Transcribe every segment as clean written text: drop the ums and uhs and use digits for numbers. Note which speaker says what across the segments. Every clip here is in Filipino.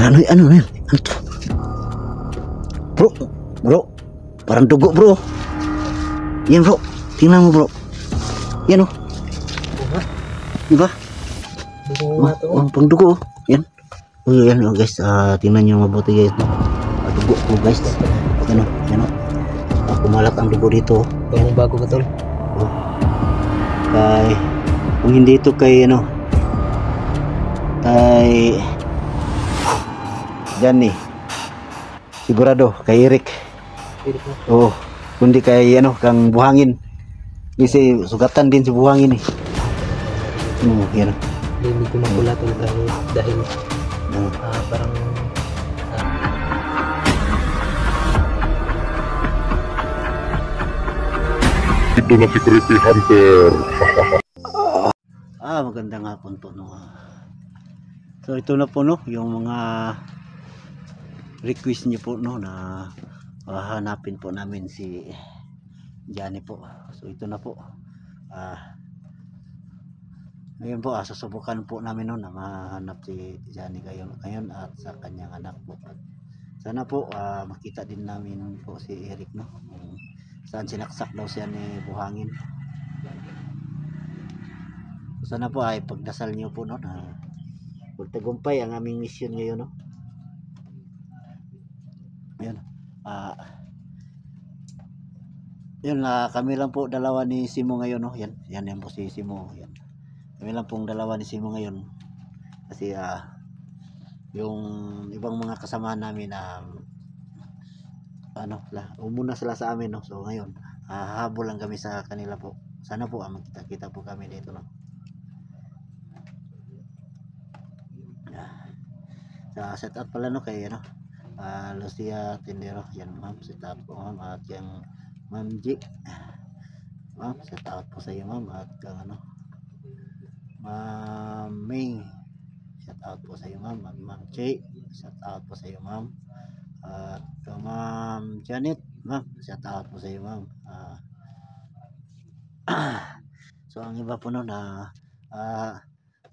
Speaker 1: Ano yan? Ano to? Bro. Parang dugo, bro. Yan, bro. Tingnan mo, bro. Yan, oh. Diba? Pang dugo, oh. Yan. Oh, yan, oh, guys. Tingnan nyo mabuti, guys. Dugo po, guys. Yan, oh. Kumalat ang dugo dito.
Speaker 2: Bago ka, tol.
Speaker 1: Oh. Kung hindi ito kay Johnny, sigurado kay Eric. Oh, kundi kay kang Buhangin. Kasi sugatan din si Buhangin eh. Yan.
Speaker 2: Hindi ko mapula, tol, dahil parang
Speaker 3: ito na si Creepy Hunter.
Speaker 1: Magandang hapon po, no. So ito na po, no, yung mga request niyo po, no, na hanapin po namin si Johnny po. So ito na po. Ngayon po, susubukan po namin, no, na mahanap si Johnny ngayon at sa kanyang anak po. At sana po makita din namin po si Eric, no, saan sinaksak daw siya ni Buhangin. So sana po ay pagdasal niyo po, no, na magtagumpay ang aming mission ngayon, no. Ayun. Yun, kami lang po dalawa ni Simo ngayon, no. Yan po si Simo. Yan. Kami lang pong dalawa ni Simo ngayon. Kasi yung ibang mga kasama namin umuna sila sa amin, no. So ngayon, habol lang kami sa kanila po. Sana po magkita-kita po kami dito, no. Set out pala, no, kay Lucia Tindero. Yan, ma'am, set out po, ma'am. At yung Ma'am G, ma'am, set out po sa iyo, ma'am. At yung Ma'am May, set out po sa iyo, ma'am. At Ma'am Che, set out po sa iyo, ma'am. At Ma'am Janet, ma'am, set out po sa iyo, ma'am. So ang iba po, no, na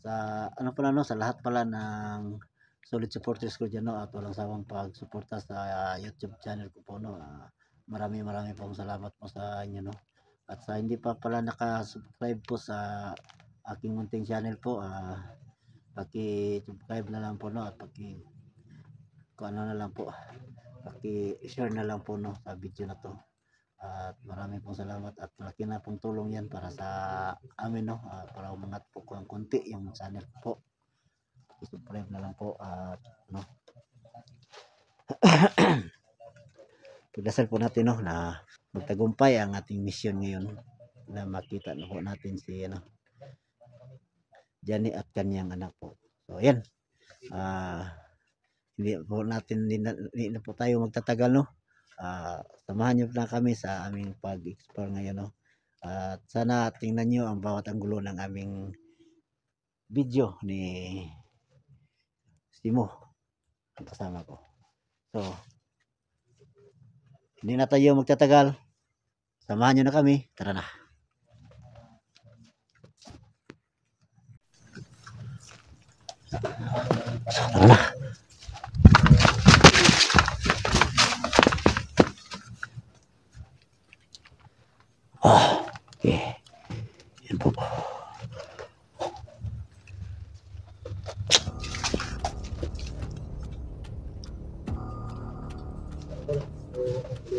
Speaker 1: sa lahat pala ng solid supporters ko dyan, no, at walang sawang pagsuporta sa YouTube channel ko po, no. Marami pong salamat po sa inyo, no. At sa hindi pa pala nakasubscribe po sa aking munting channel po, paki-subscribe na lang po, no, at paki-share na lang po, no, sa video na to. At marami pong salamat at malaki na pong tulong yan para sa amin, no, para umangat po ko ng konti yung channel po. I-subscribe na lang po at pagdasal po natin, no, na magtagumpay ang ating mission ngayon, na makita na po natin si Johnny at kanyang anak po. So ayan, hindi na po tayo magtatagal, no. Samahan niyo na kami sa aming pag-explore ngayon, no. At sana tingnan niyo ang bawat anggulo ng aming video ni Simo, ang kasama ko. So hindi na tayo magtatagal, samahan nyo na kami, tara na. Tara na. Okay. Yan po.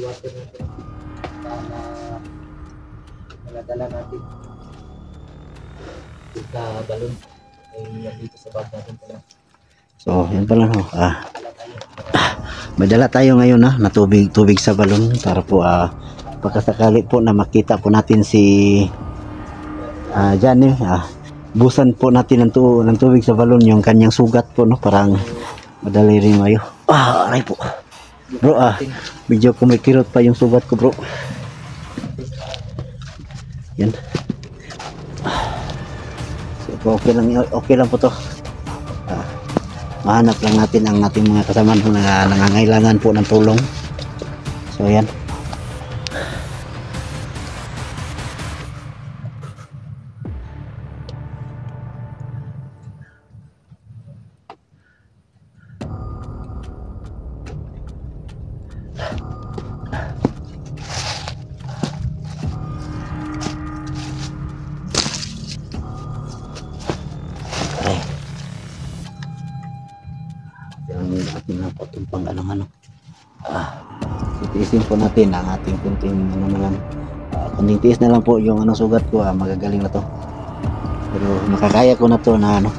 Speaker 2: iwasan natin para maladala natin sa balon ay dito sa bag natin pala.
Speaker 1: So yan pala, no. May dala tayo ngayon, na tubig sa balon para po pagkasakali po na makita po natin si Johnny, busan po natin ng tubig sa balon yung kanyang sugat po, no, parang madali rin mayo. Aray po, bro. Medyo kumikirot pa yung sugat ko, bro. Yan. So okay lang po to. Mahanap lang natin ang ating mga kasama na nangangailangan po ng tulong. So yan. atin na po itong pang ano. Titiisin po natin ang ating kunting ano naman. Kung tiis na lang po yung ano sugat ko, magagaling na to. Pero makakaya ko na to na ano,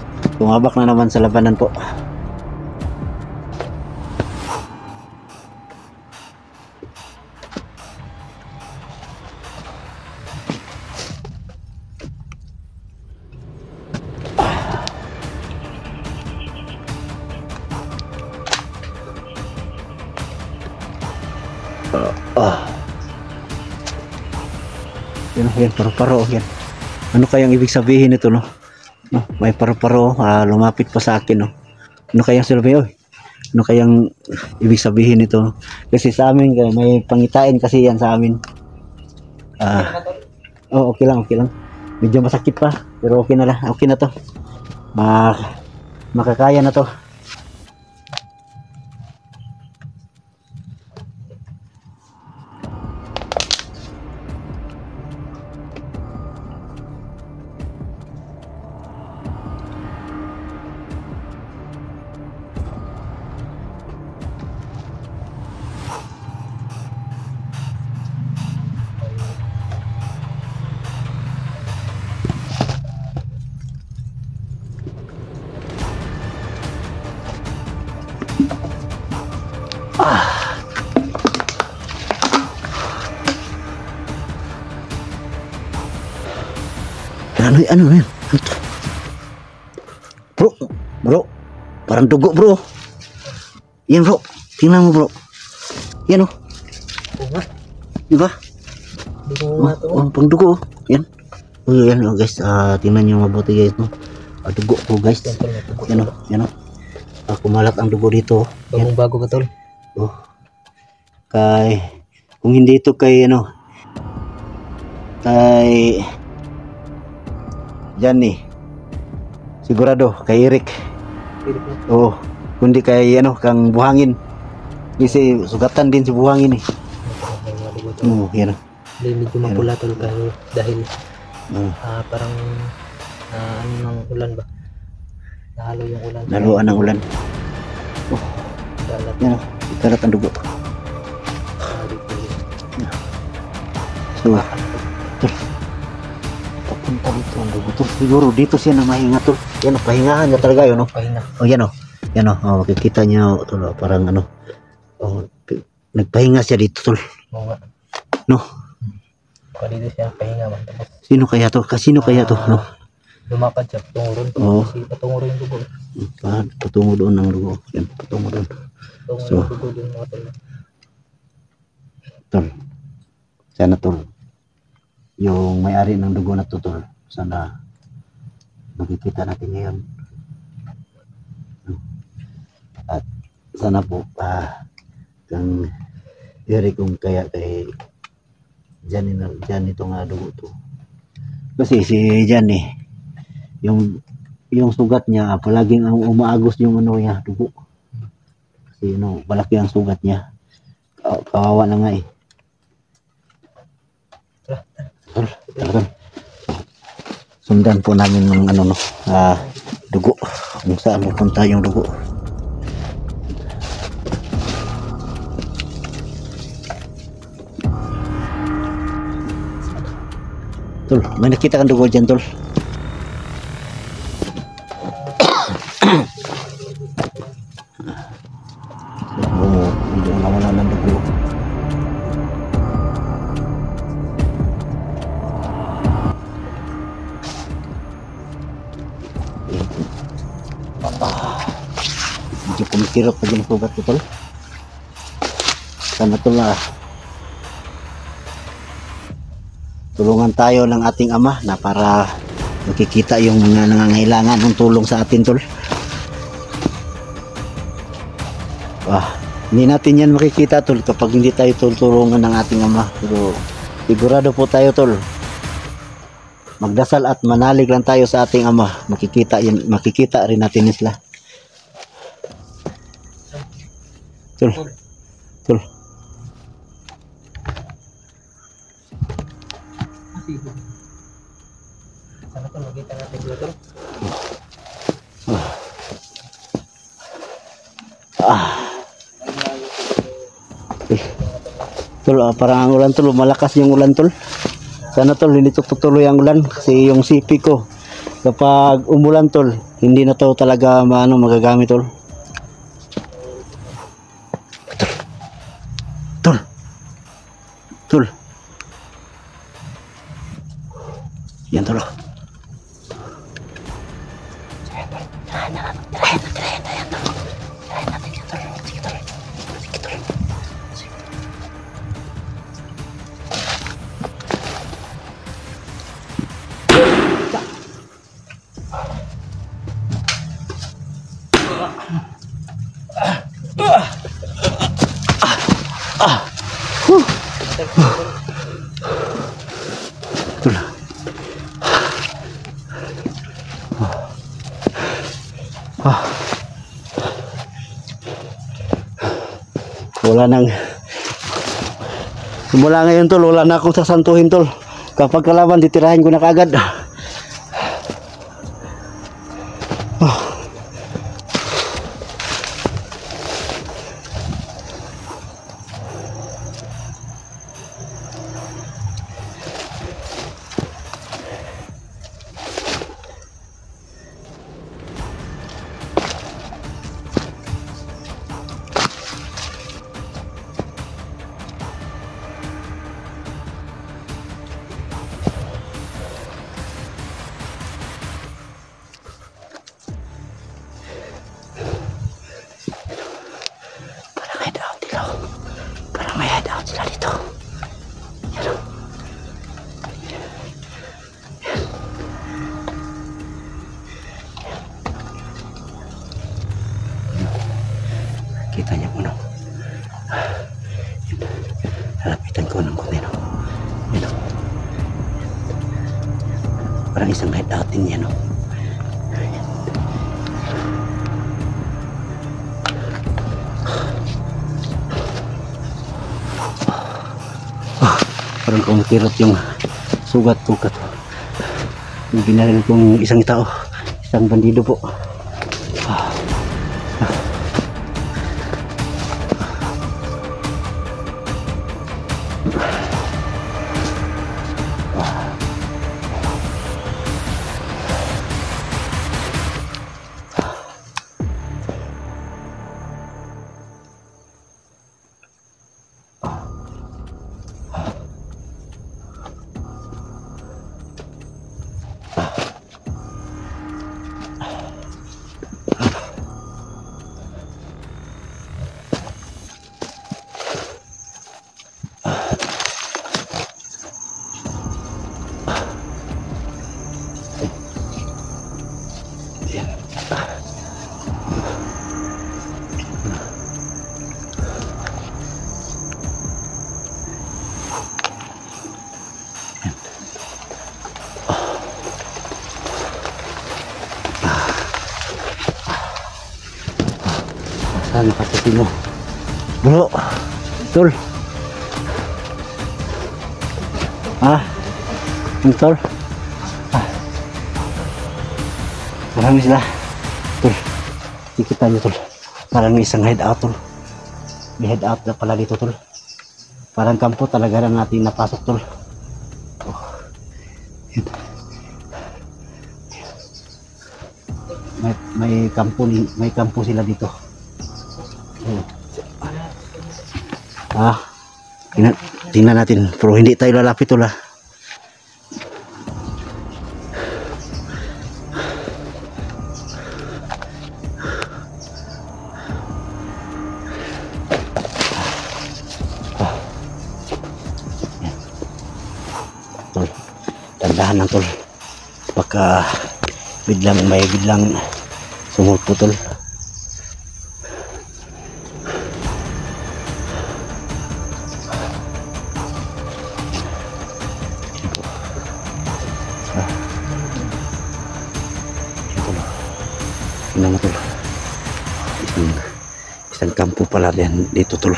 Speaker 1: tumabak na naman sa labanan po. Yan, paru-paro yan. Ano kayang ibig sabihin nito, no? May paru-paro, lumapit pa sa akin, no? Ano kayang sabihin? Ano kayang ibig sabihin nito, no? Kasi sa amin, may pangitain kasi yan sa amin. Okay lang. Medyo masakit pa, pero okay na lang. Okay na to. Makakaya na to. Ano yan? Bro, parang dugo, bro. Yan, bro, tingnan mo, bro. Yan, oh. Diba? Pang dugo, yan. Yan, guys, tingnan nyo mabuti, guys, no? Dugo po, guys. Yan, oh. Kumalat ang dugo dito.
Speaker 2: Bago ka, tol.
Speaker 1: Kung hindi ito kay Johnny, sigurado kay Eric. Kundi kay kang Buhangin. Kasi sugatan din si Buhangin, eh. Yan.
Speaker 2: Medyo mapula, tol, dahil parang ano ng ulan ba? Nahalo yung ulan.
Speaker 1: Naluan ng ulan. Yan, ikalat ang dugo. So, papunta dito ang dugo. Siguro dito siya na mahinga, tol. Yan, pahingahan niya talaga yun, no?
Speaker 2: Pahinga.
Speaker 1: Yan, makikita niya, tol, parang nagpahinga siya dito, tol. No?
Speaker 2: Dito siya pahinga man.
Speaker 1: Sino kaya to? No?
Speaker 2: Lumakad siya patungo ron. Kasi patungo ron yung dugo.
Speaker 1: Patungo doon ang dugo. Yan, patungo doon.
Speaker 2: Patungo yung dugo doon, mga tol.
Speaker 1: Tol, sana, tol, yung may-ari ng dugo na to, tol, sana makikita natin ngayon. At sana po kang Eric, kung kaya kay Jan ito nga dugo to. Kasi si Jan, yung sugat niya palaging umaagos yung niya, dugo. Kasi malaki ang sugat niya. Kawawa na nga, eh. Tara. Sundan po namin ng dugo, kung saan pupunta yung dugo. Tol, may nakita kang dugo dyan, tol. Hindi nawala ng dugo. Medyo kumikirot pa dyan sugat ko, tol. Sana, tol, tulungan tayo ng ating Ama na para makikita yung mga nangangailangan ng tulong sa atin, tol. Hindi natin yan makikita, tol, kapag hindi tayo tulungan ng ating Ama. Pero sigurado po tayo, tol, magdasal at manalig lang tayo sa ating Ama, makikita rin natin sila, tol.
Speaker 2: Sana po makita natin sila, tol.
Speaker 1: Tol, parang ang ulan tol, malakas yung ulan tol. Sana tol, hindi tutuloy ang ulan kasi yung sipi ko kapag umulan tol, hindi na to talaga magagamit tol. Tol. Tol. Yan tol. Tol. Wala nang simula ngayon tol, wala na akong sasantuhin tol. Kapag kalaban, titirahin ko na kagad. Parang may hideout sila dito. Yan o. Kita niyo po no. Halapitan ko ng konti no. Yan o. Parang isang hideout din yan o. Parang kumikirot yung sugat-sugat. Yung binaril kong isang tao, isang bandido po. Saan nakatutin mo? Bro, tol. Yung tol. Marami sila. Tol, ikita nyo tol. Parang isang hideout tol. May hideout na pala dito tol. Parang kampo talaga na natin napasok tol. Yan. May kampo sila dito. Tingnan natin, pero hindi tayo lalapit tol. Tol, tandahan lang tol. Baka biglang sumuto tol. Tingnan mo tol. Isang kampo pala din dito tol.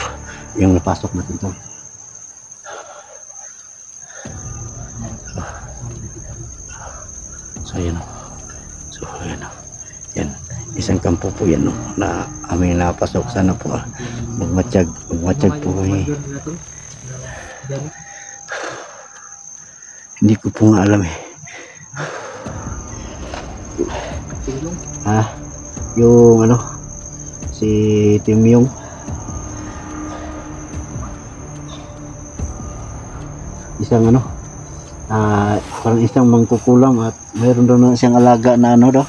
Speaker 1: Yung napasok natin tol. So ayan o. Yan. Isang kampo po yan, no, na aming napasok. Sana po magmatsyag po kami. Hindi ko po nga alam eh. Yung ano, si Timyong. Isang ano, parang isang mangkukulam at mayroon doon siyang alaga na ano daw.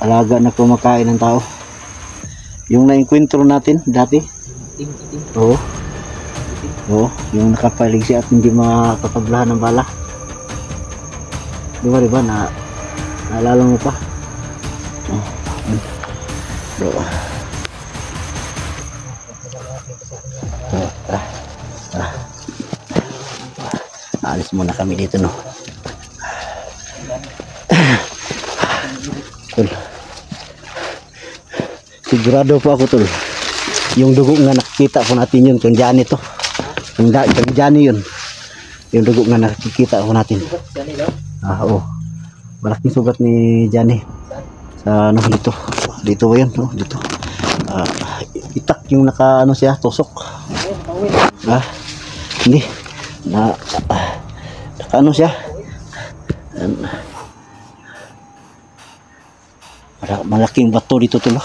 Speaker 1: Alaga na kumakain ng tao. Yung na-encuentro natin dati. Oo. Oo, yung nakapalig siya at hindi makakablahan ng bala. Diba, naalala mo pa? Bro. Alis muna kami dito, no. Tol. Sigurado po ako, tol. Yung dugo nga nakikita po natin yun, kung Johnny to. Kung Johnny yun. Yung dugo nga nakikita po natin. Oo. Malaking sugat ni Johnny. Sa ano dito. Dito ba yun? No? Dito. Itak yung naka ano siya, tusok. Hindi. Naka ano siya. Malaking bato dito, tulo.